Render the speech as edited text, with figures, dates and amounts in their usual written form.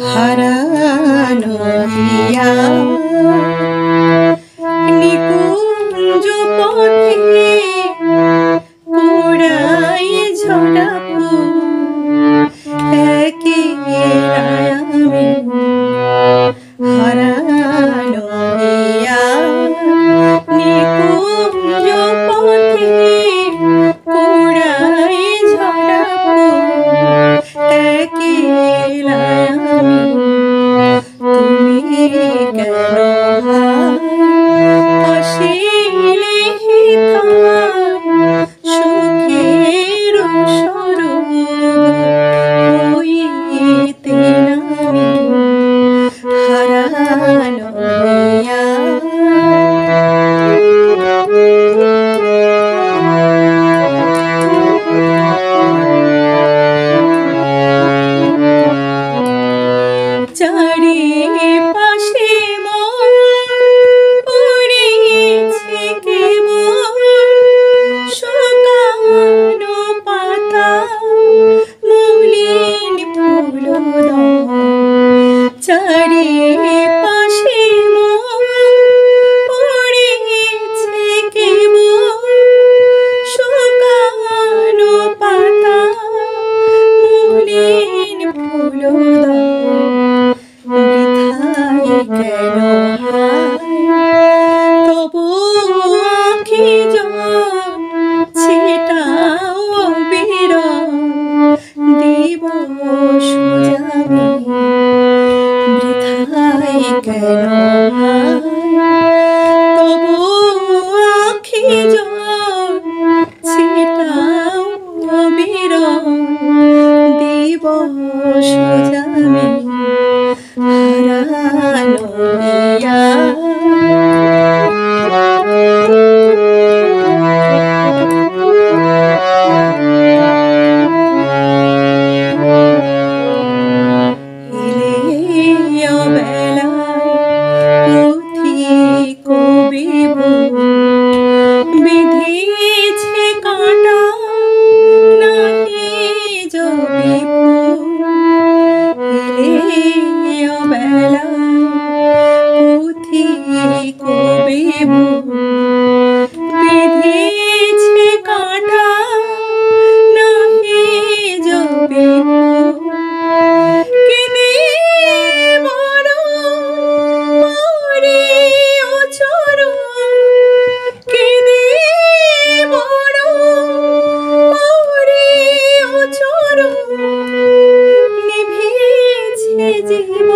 হারানো হিয়া নিকুঞ্জ পথে কুড়াই ঝরা ফুল একেলা আমি হারানো হিয়া নিকুঞ্জ পথে কুড়াই ঝরা ফুল একেলা আমি তুমি কেন আসিলে হিতায় সুখের স্বরূপ হইতে নামি হারানো হইয়া চারিপাশে মোর পড়েছে কেবল শুকানো পাতা মলিন ফুলদল চারিপাশে মোর পড়েছে কেবল শুকানো পাতা মলিন ফুলদল বৃথায় কেন তবু আঁখি জল ছিটাও বিরল দিবস যাবে বৃথায় কেন তবু আঁখি জল ছিটাও বিরল দিবস যাবে হারানো হিয়া এলে অবেলায় পথিক বিভোর বিধিছে কাঁটা নাহি জবি ফুল এলে অবেলায় পথিক বিভোর বিধিছে কাঁটা নাহি জবি ফুল কেঁদে মরণ করে অচরণ কেঁদে মরণ করে অচরণ নিভেছে জীবন